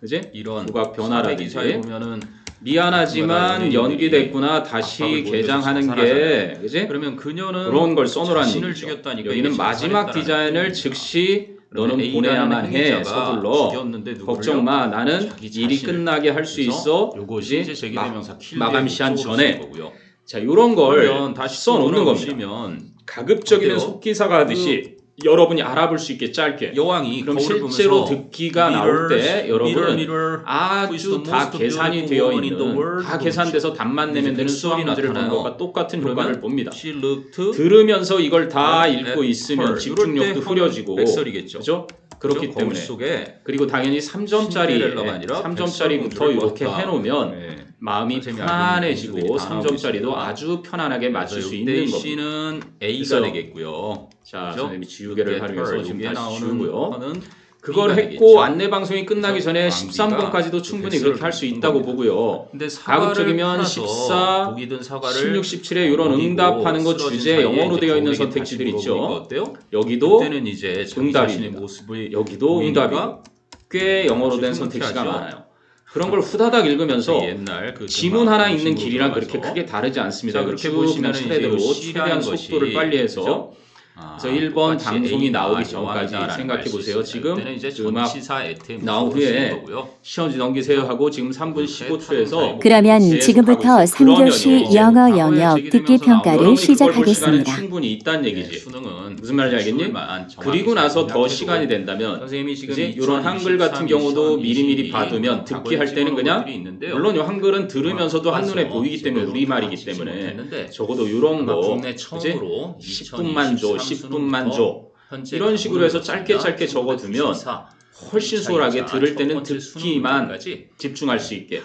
Speaker 4: 그지?
Speaker 3: 이런
Speaker 4: 조각
Speaker 3: 변화라든지
Speaker 4: 변화라든지
Speaker 3: 보면은
Speaker 4: 미안하지만
Speaker 3: 연예인들이
Speaker 4: 연기됐구나
Speaker 3: 압박을
Speaker 4: 다시
Speaker 3: 보여줘서
Speaker 4: 개장하는 게
Speaker 3: 자살하잖아요.
Speaker 4: 그지?
Speaker 3: 그러면 그녀는
Speaker 4: 그런 걸 써놓으라는
Speaker 3: 자신을
Speaker 4: 얘기죠.
Speaker 3: 죽였다니까
Speaker 4: 여기는
Speaker 3: 이게
Speaker 4: 마지막
Speaker 3: 자살했다라는
Speaker 4: 디자인을
Speaker 3: 뜻입니다.
Speaker 4: 즉시 너는
Speaker 3: A라는
Speaker 4: 보내야만 해
Speaker 3: 행위자가
Speaker 4: 서둘러
Speaker 3: 죽였는데 누구를요?
Speaker 4: 걱정 마 나는
Speaker 3: 자기
Speaker 4: 일이
Speaker 3: 자신을.
Speaker 4: 끝나게 할 수
Speaker 3: 그래서
Speaker 4: 있어
Speaker 3: 요것이 이제
Speaker 4: 그지?
Speaker 3: 제기대명사 킬의
Speaker 4: 마감 시한
Speaker 3: 목적으로
Speaker 4: 전에
Speaker 3: 쓰는 거고요.
Speaker 4: 자 요런 걸
Speaker 3: 그러면 다시
Speaker 4: 써놓는 겁니다.
Speaker 3: 보시면
Speaker 4: 가급적이면
Speaker 3: 어때요?
Speaker 4: 속기사가 하듯이 여러분이 알아볼 수 있게 짧게
Speaker 3: 여왕이
Speaker 4: 그럼
Speaker 3: 거울을
Speaker 4: 실제로
Speaker 3: 보면서
Speaker 4: 듣기가 나올 때 여러분은
Speaker 3: mirror,
Speaker 4: 아주 다 계산이 되어 있는 다 계산돼서 답만 내면 되는 수학 문제를 보는 것과 똑같은 효과를 봅니다.
Speaker 3: she looked
Speaker 4: 들으면서 이걸 다
Speaker 3: at
Speaker 4: 읽고 있으면
Speaker 3: her.
Speaker 4: 집중력도
Speaker 3: 이럴 때
Speaker 4: 흐려지고
Speaker 3: 백설이겠죠.
Speaker 4: 그죠?
Speaker 3: 그렇기
Speaker 4: 거울
Speaker 3: 때문에
Speaker 4: 속에
Speaker 3: 그리고 당연히 3점짜리가
Speaker 4: 신데렐라가 아니라
Speaker 3: 3점짜리부터 이렇게 해놓으면
Speaker 4: 네.
Speaker 3: 마음이
Speaker 4: 선생님이
Speaker 3: 편안해지고
Speaker 4: 알고 있는 공들이 다
Speaker 3: 3점짜리도
Speaker 4: 나오고
Speaker 3: 아주 편안하게 맞출 수
Speaker 4: 이때
Speaker 3: 있는 겁니다.
Speaker 4: C는 A가
Speaker 3: 그래서
Speaker 4: 되겠고요.
Speaker 3: 자,
Speaker 4: 그죠?
Speaker 3: 선생님이 지우개를 활용해서 지금
Speaker 4: 여기에
Speaker 3: 다시
Speaker 4: 나오는
Speaker 3: 지우고요.
Speaker 4: 거는
Speaker 3: 그걸
Speaker 4: B가
Speaker 3: 했고
Speaker 4: 되겠죠.
Speaker 3: 안내 방송이 끝나기 전에
Speaker 4: 광비가
Speaker 3: 13번까지도 충분히 그렇게 할 수 있다고 보고요.
Speaker 4: 근데 사과를
Speaker 3: 가급적이면
Speaker 4: 팔아서
Speaker 3: 14,
Speaker 4: 독이 든 사과를
Speaker 3: 16, 17에 이런 응답하는 거 주제 영어로 되어 있는 선택지들 있죠.
Speaker 4: 어때요?
Speaker 3: 여기도
Speaker 4: 그때는 이제 자기
Speaker 3: 응답입니다.
Speaker 4: 자신의 모습을
Speaker 3: 여기도
Speaker 4: 보이니까
Speaker 3: 응답이고 꽤 영어로 된
Speaker 4: 아주
Speaker 3: 선택지가
Speaker 4: 흐뭇해하죠.
Speaker 3: 많아요. 그런 걸 후다닥 읽으면서
Speaker 4: 옛날 그
Speaker 3: 지문 하나
Speaker 4: 정말
Speaker 3: 읽는
Speaker 4: 정신으로
Speaker 3: 길이랑
Speaker 4: 들어가서
Speaker 3: 그렇게 크게 다르지 않습니다.
Speaker 4: 자, 그렇게
Speaker 3: 쭉 그냥
Speaker 4: 보시면은
Speaker 3: 차례대로
Speaker 4: 이제
Speaker 3: 최대한
Speaker 4: C라는
Speaker 3: 속도를
Speaker 4: 것이,
Speaker 3: 빨리 해서
Speaker 4: 그죠?
Speaker 3: 그래서 1번
Speaker 4: 똑같이
Speaker 3: 방송이
Speaker 4: A가
Speaker 3: 나오기 전까지
Speaker 4: 여왕이다라는
Speaker 3: 생각해
Speaker 4: 말수
Speaker 3: 보세요.
Speaker 4: 있습니다.
Speaker 3: 지금
Speaker 4: 그때는 이제
Speaker 3: 음악
Speaker 4: 전치사 애템
Speaker 3: 나온 후에
Speaker 4: 거고요.
Speaker 3: 시험지 넘기세요 하고 지금 3분 15초에서
Speaker 5: 그러면 지금부터 3교시 영어 영역 듣기 평가를 시작하겠습니다.
Speaker 3: 충분히 있다는 얘기지.
Speaker 4: 수능은
Speaker 3: 무슨 말인지 알겠니?
Speaker 4: 기출만 정확히
Speaker 3: 그리고 나서 더
Speaker 4: 생각해도
Speaker 3: 시간이 된다면
Speaker 4: 선생님이 지금
Speaker 3: 이제 이런 한글 같은 경우도 미리미리 받으면 듣기 할 때는 그냥 물론 이 한글은 들으면서도 한눈에 보이기 때문에 우리말이기 때문에 적어도 이런 거
Speaker 4: 국내
Speaker 3: 그지?
Speaker 4: 처음으로
Speaker 3: 10분만 줘, 10분만 줘 이런 식으로 해서 짧게 적어두면 훨씬 수월하게 들을 때는 듣기만 집중할 수 있게.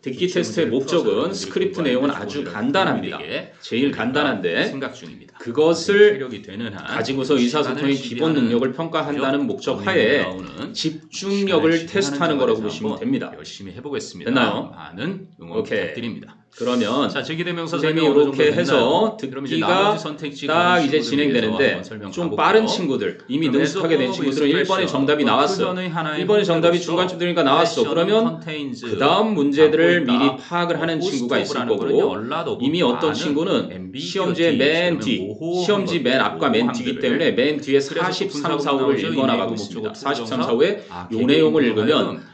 Speaker 3: 듣기 테스트의 목적은 스크립트 내용은 아주 간단합니다. 제일 간단한데
Speaker 4: 생각 중입니다.
Speaker 3: 그것을
Speaker 4: 되는 한
Speaker 3: 가지고서 의사소통의 기본 능력을 평가한다는 목적 하에 집중력을 테스트하는 거라고 보시면 됩니다.
Speaker 4: 열심히 해보겠습니다.
Speaker 3: 됐나요?
Speaker 4: 많은 응원
Speaker 3: 오케이.
Speaker 4: 부탁드립니다.
Speaker 3: 그러면
Speaker 4: 자, 제기대명사
Speaker 3: 선생님이 이렇게 해서 듣기가 딱 이제 진행되는데 좀 빠른 친구들, 이미 능숙하게 된 친구들은 1번의 정답이 나왔어요. 1번의 정답이 중간쯤 되니까 나왔어. 그러면 그 다음 문제들을 미리 파악을 하는 친구가 있을 거고 이미 어떤 친구는 시험지의 맨 뒤, 시험지 맨 앞과 맨 뒤이기 때문에 맨 뒤에 43, 45를 읽어나가고 있습니다. 43, 45에 요 내용을 읽으면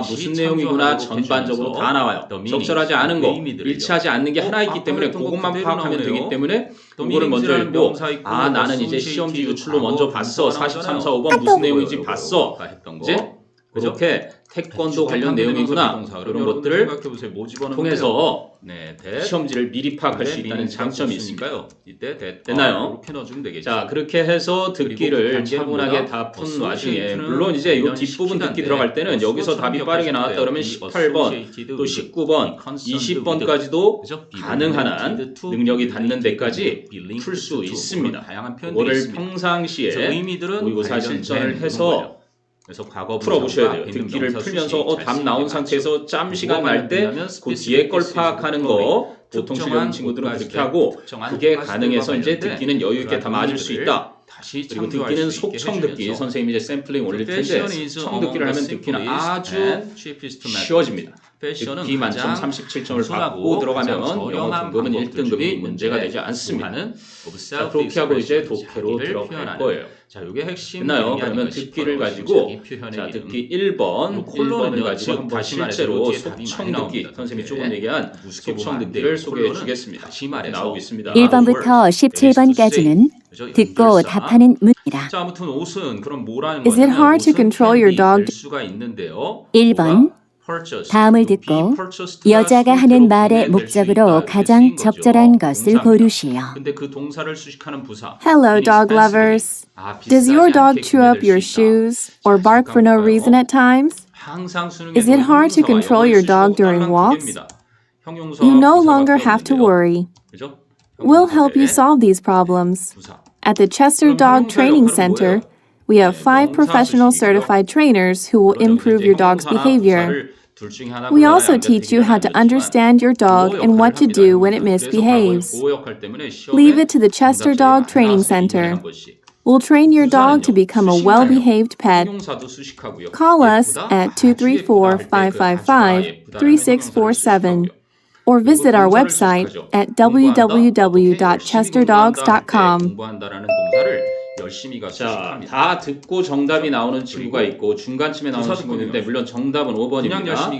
Speaker 3: 무슨 내용이구나 전반적으로 다 나와요. 적절하지 않은 거, 일치하지 않는 게 하나 있기 때문에 그것만 파악하면 되기 때문에 그거를 먼저 읽고 나는 이제 시험지 유출로 먼저 봤어. 43, 4, 5번 무슨 내용인지 봤어. 이제 그렇게 태권도 관련 내용이구나 그런 것들을 통해서 시험지를 미리 파악할 수 있다는 장점이 있습니다.
Speaker 4: 이때
Speaker 3: 됐나요?
Speaker 4: 이렇게 넣어주면 되겠죠.
Speaker 3: 자, 그렇게 해서 듣기를 차분하게 다 푼 와중에 물론 이제 이 뒷부분 듣기 들어갈 때는 여기서 답이 빠르게 나왔다 그러면 18번 또 19번 20번까지도 가능한 한 능력이 닿는 데까지 풀 수 있습니다. 그거를 평상시에 모의고사 실전을 해서
Speaker 4: 그래서 과거
Speaker 3: 풀어보셔야 돼요. 듣기를 풀면서 답 나온 상태에서 짬 시간 날 때 그 뒤에 걸 파악하는 거 보통 실력 친구들은 그렇게 하고 그게 가능해서 이제 듣기는 여유 있게 다 맞을 수 있다. 그리고 듣기는 속청 듣기 선생님이 이제 샘플링 올릴 텐데 청 듣기를 하면 듣기는 아주 쉬워집니다. 듣기 만점 37점을 받고 들어가면 영어 등급은 1등급이 문제가 되지 않습니다. 자, 그렇게 하고 이제 독해로 들어갈 거예요.
Speaker 4: 자, 이게 핵심
Speaker 3: 됐나요? 그러면 듣기를 가지고 자, 듣기 1번을 가지고 한번 실제로 속청 듣기 선생님이 조금 얘기한 속청 듣기를 소개해 주겠습니다. 나오고 있습니다.
Speaker 5: 1번부터 17번까지는 듣고 답하는 문제입니다.
Speaker 4: 자, 아무튼 옷은 그럼 뭐라는
Speaker 5: Is it
Speaker 4: 거냐면
Speaker 5: hard to
Speaker 4: 옷은
Speaker 5: control your
Speaker 4: can be
Speaker 5: dog?
Speaker 4: 될 수가 있는데요.
Speaker 5: 1번 다음을 듣고 여자가 하는 말의 목적으로 가장 적절한 것을 고르시오.
Speaker 4: 근데 그 동사를 수식하는 부사.
Speaker 6: Hello, dog lovers. Does your dog chew up your shoes or bark for no reason at times?
Speaker 5: Is it hard to control your dog during walks?
Speaker 6: You no longer have to worry. We'll help you solve these problems. At the Chester Dog Training Center, we have 5 professional certified trainers who will improve your dog's behavior. We also teach you how to understand your dog and what to do when it misbehaves. Leave it to the Chester Dog Training Center. We'll train your dog to become a well-behaved pet. Call us at 234-555-3647 or visit our website at www.chesterdogs.com.
Speaker 3: 자, 다 듣고 정답이 나오는 친구가 있고 중간쯤에 나오는 친구가 있는데 물론 정답은 5번입니다. 자,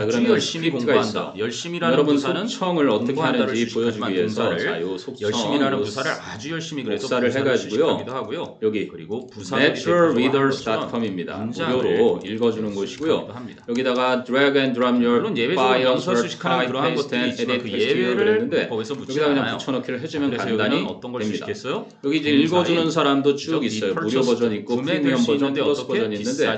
Speaker 3: 그러면
Speaker 4: 열심히 공부한다. 열심히라는
Speaker 3: 여러분
Speaker 4: 부사는
Speaker 3: 속청을 어떻게 하는지 보여주기 위해서 자, 요 속청
Speaker 4: 열심히라는 부사를 아주 열심히 그래서
Speaker 3: 복사를 해가지고요.
Speaker 4: 하고요.
Speaker 3: 여기
Speaker 4: 그리고
Speaker 3: naturalreaders.com입니다. 무료로 읽어주는 곳이고요. 여기다가 drag and drop your
Speaker 4: 물론 예외적으로
Speaker 3: file,
Speaker 4: 연서 수식하는 그러한 것들이 있지만 그 예외를
Speaker 3: 했는데
Speaker 4: 법에서 묻지
Speaker 3: 여기다 그냥
Speaker 4: 않아요.
Speaker 3: 붙여넣기를 해주면
Speaker 4: 그래서
Speaker 3: 간단히
Speaker 4: 여기는 어떤 걸
Speaker 3: 됩니다.
Speaker 4: 수식했어요?
Speaker 3: 여기 이제 읽어주는 사람들 버전도 쭉 있어요. 무료 버전 있고 프리미엄 버전, 플러스 버전이 있는데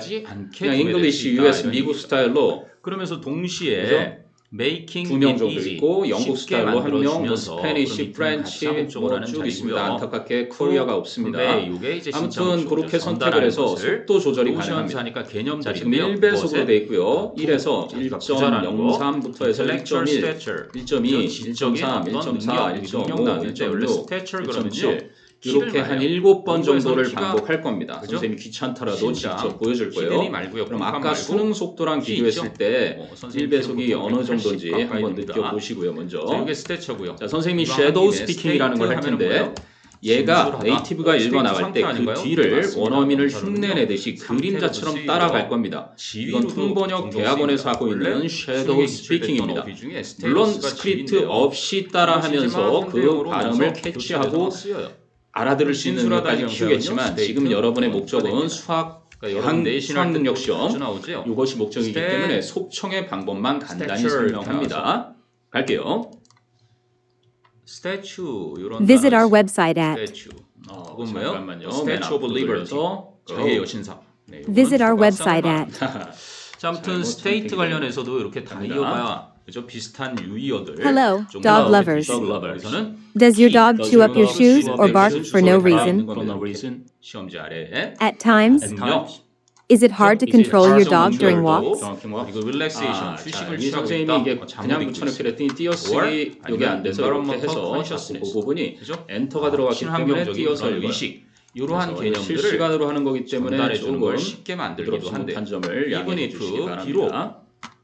Speaker 3: 그냥 잉글리시 US 미국 스타일로
Speaker 4: 그러면서 동시에
Speaker 3: 그죠?
Speaker 4: making
Speaker 3: 두 명
Speaker 4: it
Speaker 3: 정도
Speaker 4: easy,
Speaker 3: 있고 영국
Speaker 4: 쉽게
Speaker 3: 스타일로 한 명, 뭐
Speaker 4: 만들어주면서
Speaker 3: 스페니쉬,
Speaker 4: 그런
Speaker 3: 프렌치
Speaker 4: 목적으로 하는
Speaker 3: 쭉 있습니다.
Speaker 4: 자리고요.
Speaker 3: 안타깝게 코리아가 없습니다.
Speaker 4: 이게 이제 진짜
Speaker 3: 아무튼
Speaker 4: 목적이죠.
Speaker 3: 그렇게 선택을
Speaker 4: 전달하는
Speaker 3: 해서
Speaker 4: 것을
Speaker 3: 속도 조절이
Speaker 4: 노션스
Speaker 3: 가능합니다.
Speaker 4: 하니까
Speaker 3: 자, 지금
Speaker 4: 개념들인데요.
Speaker 3: 1배속으로 돼 있고요. 1에서
Speaker 4: 자기가 구절하는 거,
Speaker 3: 1.03부터 해서 1.1, 1.2, 1.3, 1.4, 1.5, 1.6, 1.7 이렇게 한 7번 정도를 반복할 겁니다.
Speaker 4: 그죠?
Speaker 3: 선생님이 귀찮더라도
Speaker 4: 진짜
Speaker 3: 직접 보여줄
Speaker 4: 히든이
Speaker 3: 거예요.
Speaker 4: 말고요.
Speaker 3: 그럼
Speaker 4: 공간
Speaker 3: 아까
Speaker 4: 말고
Speaker 3: 수능 속도랑
Speaker 4: 키
Speaker 3: 비교했을
Speaker 4: 있죠?
Speaker 3: 때
Speaker 4: 선생님
Speaker 3: 1배속이
Speaker 4: 기록도
Speaker 3: 어느 정도인지
Speaker 4: 180
Speaker 3: 한번
Speaker 4: 가까이 됩니다.
Speaker 3: 느껴보시고요. 먼저.
Speaker 4: 자, 이게 스태처고요.
Speaker 3: 자, 선생님이
Speaker 4: 이거
Speaker 3: 섀도우
Speaker 4: 한 김에
Speaker 3: 스피킹이라는 걸 할
Speaker 4: 스테이트
Speaker 3: 텐데
Speaker 4: 하면은
Speaker 3: 얘가
Speaker 4: 진술하다.
Speaker 3: 네이티브가 읽어 나갈 때 그
Speaker 4: 상태
Speaker 3: 뒤를
Speaker 4: 아닌가요?
Speaker 3: 원어민을
Speaker 4: 맞습니다.
Speaker 3: 흉내내듯이 그림자처럼
Speaker 4: 상태로
Speaker 3: 따라갈
Speaker 4: 쓰이고요.
Speaker 3: 겁니다. 이건
Speaker 4: 지위로도
Speaker 3: 통번역
Speaker 4: 종종
Speaker 3: 대학원에서
Speaker 4: 쓰입니다.
Speaker 3: 하고 있는
Speaker 4: 원래
Speaker 3: 섀도우
Speaker 4: 수능에
Speaker 3: 스피킹입니다.
Speaker 4: 기출됐던 어휘 중에
Speaker 3: 물론
Speaker 4: 스테이터스가
Speaker 3: 스크립트
Speaker 4: 지위인데요.
Speaker 3: 없이 따라하면서 그
Speaker 4: 현대어로
Speaker 3: 발음을
Speaker 4: 넣어서
Speaker 3: 캐치하고
Speaker 4: 교실에서 쓰여요.
Speaker 3: 알아들을 수 있는
Speaker 4: 진술하다는
Speaker 3: 것까지 키우겠지만
Speaker 4: 형태는요,
Speaker 3: 지금
Speaker 4: 스테이트,
Speaker 3: 여러분의
Speaker 4: 뭐,
Speaker 3: 목적은
Speaker 4: 됩니다.
Speaker 3: 수학
Speaker 4: 그러니까 여러분 내신할
Speaker 3: 수학
Speaker 4: 때
Speaker 3: 능력
Speaker 4: 자주
Speaker 3: 시험
Speaker 4: 나오죠.
Speaker 3: 이것이 목적이기
Speaker 4: 스테-
Speaker 3: 때문에 속청의 방법만 간단히
Speaker 4: 스태처를
Speaker 3: 설명합니다. 갈게요.
Speaker 4: 스태츄 이런
Speaker 5: Visit our website at
Speaker 4: 스태츄. 그건 뭐예요?
Speaker 3: 잠깐만요.
Speaker 4: 스태츄 오브
Speaker 3: 맨 앞으로
Speaker 4: 리버티.
Speaker 3: 돌려서
Speaker 4: 자기의 여신상. 네, 이거는
Speaker 5: visit our
Speaker 4: 조각상을
Speaker 5: website
Speaker 4: 말합니다.
Speaker 5: at
Speaker 4: 자, 아무튼
Speaker 3: 잘못
Speaker 4: 스테이트
Speaker 3: 선택이
Speaker 4: 관련해서도 이렇게
Speaker 3: 됩니다.
Speaker 4: 다이어가 그죠? 비슷한 유의어들.
Speaker 5: Hello,
Speaker 4: 좀
Speaker 5: dog
Speaker 4: 더
Speaker 5: lovers.
Speaker 4: dog lovers. 여기서는
Speaker 5: Does your dog
Speaker 3: Does
Speaker 5: chew
Speaker 3: your
Speaker 5: up your
Speaker 3: dog
Speaker 5: shoes
Speaker 3: chew up
Speaker 5: or
Speaker 3: your
Speaker 5: bark
Speaker 3: shoes
Speaker 5: for no
Speaker 3: or bark
Speaker 5: reason?
Speaker 3: for no reason?
Speaker 4: 시험지 아래에
Speaker 5: At times,
Speaker 4: N요.
Speaker 5: is it hard to control your dog during walks?
Speaker 4: 그리고 릴렉세이션 휴식을
Speaker 3: 이
Speaker 4: 취하고
Speaker 3: 선생님이
Speaker 4: 있다.
Speaker 3: 이게
Speaker 4: 잠못
Speaker 3: 그냥
Speaker 4: 읽고
Speaker 3: 붙여넣기
Speaker 4: 있어요.
Speaker 3: 했더니 띄어쓰기 여기 안 돼서 이렇게 해서 자꾸 그 부분이
Speaker 4: 그죠?
Speaker 3: 엔터가 들어갔기 때문에
Speaker 4: 친환경적인
Speaker 3: 띄어서
Speaker 4: 그런
Speaker 3: 읽어요.
Speaker 4: 의식 이러한 개념들을
Speaker 3: 실시간으로 하는 거기 때문에
Speaker 4: 전달해 주는
Speaker 3: 조금
Speaker 4: 걸 쉽게 만들기도
Speaker 3: 부드럽지
Speaker 4: 한데
Speaker 3: 못한 점을
Speaker 4: even
Speaker 3: 양해해
Speaker 4: if
Speaker 3: 주시기 바랍니다.
Speaker 4: 비록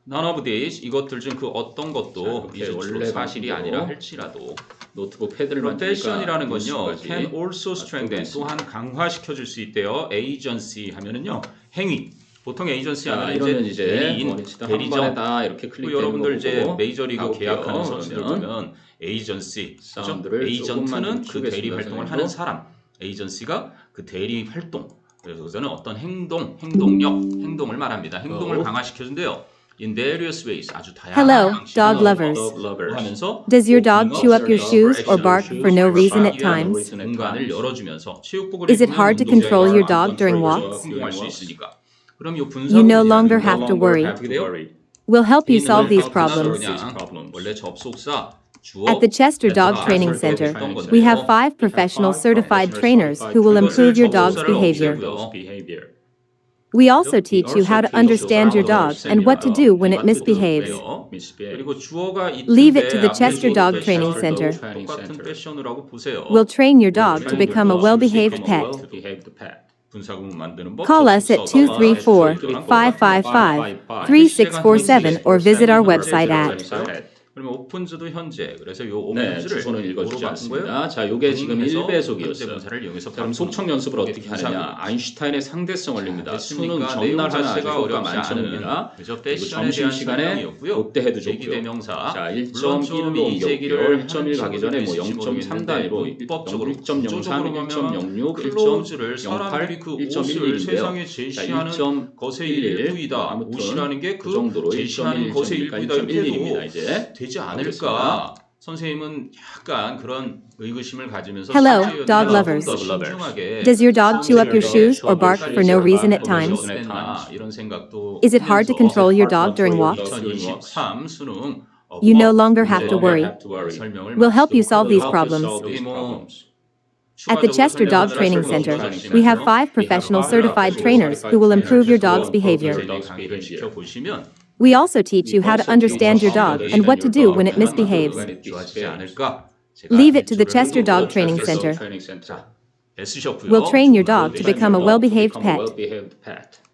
Speaker 4: none of these 이것들 중 그 어떤 것도
Speaker 3: 자, 이렇게
Speaker 4: 원래
Speaker 3: 원래
Speaker 4: 사실이
Speaker 3: 방식으로
Speaker 4: 아니라 할지라도
Speaker 3: 노트북 패드를
Speaker 4: 프로페셔널이라는
Speaker 3: 만드니까
Speaker 4: 건요
Speaker 3: 뉴스까지
Speaker 4: can also strengthen 또한 강화시켜 줄 수 있대요. agency 하면은요 행위 보통 agency
Speaker 3: 자,
Speaker 4: 하면
Speaker 3: 이러면
Speaker 4: 이제
Speaker 3: 이제
Speaker 4: 대리인
Speaker 3: 원위치다 한
Speaker 4: 대리점
Speaker 3: 번에 다 이렇게
Speaker 4: 또
Speaker 3: 클릭되는
Speaker 4: 여러분들
Speaker 3: 거
Speaker 4: 이제
Speaker 3: 보고
Speaker 4: 메이저리그
Speaker 3: 가볼게요.
Speaker 4: 계약하는 선수들
Speaker 3: 그러면
Speaker 4: 보면 에이전시 그죠?
Speaker 3: 사운드를
Speaker 4: 에이전트는
Speaker 3: 조금만
Speaker 4: 그 대리
Speaker 3: 키우겠습니다,
Speaker 4: 활동을
Speaker 3: 선생님도.
Speaker 4: 하는 사람 에이전시가 그 대리 활동 그래서 그거는 어떤 행동력 행동을 말합니다. 행동을 강화시켜준대요. In various ways 아주 다양한
Speaker 5: Hello,
Speaker 4: 방식으로
Speaker 5: dog lovers.
Speaker 3: Dog lovers.
Speaker 4: 하면서
Speaker 5: Does your dog chew up your shoes or bark for no reason at
Speaker 4: 이라는
Speaker 5: times?
Speaker 4: 공간을 열어주면서 체육복을
Speaker 5: Is it
Speaker 4: 입으면
Speaker 5: hard to
Speaker 4: 운동장에
Speaker 5: control your
Speaker 4: 나가서
Speaker 5: dog during
Speaker 4: 운동을
Speaker 5: walks?
Speaker 4: 행동할 수 있으니까. 그럼 이
Speaker 5: You no longer have to worry.
Speaker 3: worry.
Speaker 5: We'll help you
Speaker 3: He
Speaker 5: solve
Speaker 3: knows
Speaker 5: these
Speaker 3: how to solve
Speaker 5: problems.
Speaker 3: these problems.
Speaker 4: 원래 접속사 주어
Speaker 5: At the Chester Dog Training Center, we have 5 professional certified trainers who will improve your dog's behavior. We also teach you how to understand your dog and what to do when it misbehaves.
Speaker 4: 그리고 주어가
Speaker 5: Leave it to the
Speaker 4: 있는데
Speaker 5: Chester Dog
Speaker 4: 아무래도
Speaker 5: Training
Speaker 4: 패션도
Speaker 5: Center.
Speaker 4: 똑같은 패션을 하고 보세요.
Speaker 5: We'll train your dog to become a well-behaved pet.
Speaker 4: 분사구문 만드는 법.
Speaker 5: Call us at 234-555-3647 or visit our website at
Speaker 4: 그러면 오픈즈도 현재. 그래서 요
Speaker 3: 네,
Speaker 4: 오픈즈를
Speaker 3: 주소는 읽어주지
Speaker 4: 뭐로 바꾼 거예요?
Speaker 3: 않습니다. 자, 요게 지금
Speaker 4: 현재
Speaker 3: 1배속이었어요.
Speaker 4: 분사를 이용해서
Speaker 3: 그럼
Speaker 4: 바꾼
Speaker 3: 속청 연습을
Speaker 4: 거예요.
Speaker 3: 어떻게 하느냐? 아인슈타인의 상대성 원리입니다. 수능
Speaker 4: 됐습니까?
Speaker 3: 전날
Speaker 4: 내용
Speaker 3: 하나 아주
Speaker 4: 자체가
Speaker 3: 효과
Speaker 4: 어렵지 않은
Speaker 3: 만점입니다.
Speaker 4: 그죠?
Speaker 3: 그리고
Speaker 4: 패션에
Speaker 3: 점심
Speaker 4: 대한
Speaker 3: 시간에
Speaker 4: 설명이었고요.
Speaker 3: 그때 해도
Speaker 4: 제기
Speaker 3: 좋고요.
Speaker 4: 대명사.
Speaker 3: 자,
Speaker 4: 물론 좀
Speaker 3: 1.1로
Speaker 4: 이제기를
Speaker 3: 옮겼고요.
Speaker 4: 하는
Speaker 3: 1.1 가기 전에 뭐
Speaker 4: 친구들도 있을지
Speaker 3: 0.3 단위로
Speaker 4: 문법적으로
Speaker 3: 1.03,
Speaker 4: 구조적으로 보면
Speaker 3: 1.06,
Speaker 4: 클로즈를 사람들이
Speaker 3: 1.08,
Speaker 4: 그 옷을
Speaker 3: 1.11인데요.
Speaker 4: 세상에
Speaker 3: 자,
Speaker 4: 제시하는
Speaker 3: 1.11,
Speaker 4: 것의 일부이다.
Speaker 3: 아무튼
Speaker 4: 옷이라는 게
Speaker 3: 그
Speaker 4: 그
Speaker 3: 정도로
Speaker 4: 제시하는
Speaker 3: 1.1,
Speaker 4: 것의 일부이다. 이렇게
Speaker 3: 1.11입니다.
Speaker 4: 해도
Speaker 3: 이제
Speaker 4: 되지
Speaker 3: 알겠습니다.
Speaker 4: 않을까? 선생님은 약간 그런 의구심을 가지면서
Speaker 5: Hello,
Speaker 4: 실제
Speaker 5: dog
Speaker 4: 연구가
Speaker 5: lovers.
Speaker 4: 더 신중하게
Speaker 5: Does your dog chew up your shoes or bark for no reason at times?
Speaker 4: 이런 생각도
Speaker 5: Is it hard to control your dog during walks?
Speaker 4: 2023 수능
Speaker 5: You no longer have to worry.
Speaker 4: 설명을
Speaker 5: We'll help you solve these
Speaker 3: Help you
Speaker 5: problems.
Speaker 3: solve these
Speaker 4: 여기 뭐
Speaker 3: problems.
Speaker 5: At the Chester Dog Training Center, we have 5 professional certified trainers who will improve your dog's behavior.
Speaker 4: 강의를 시켜보시면
Speaker 5: We also teach you how to understand your dog and what to do when it misbehaves.
Speaker 4: 좋아지지 않을까?
Speaker 5: Leave it to the Chester Dog Training Center.
Speaker 4: 애쓰셨고요.
Speaker 5: We'll train your dog to become a well-behaved pet.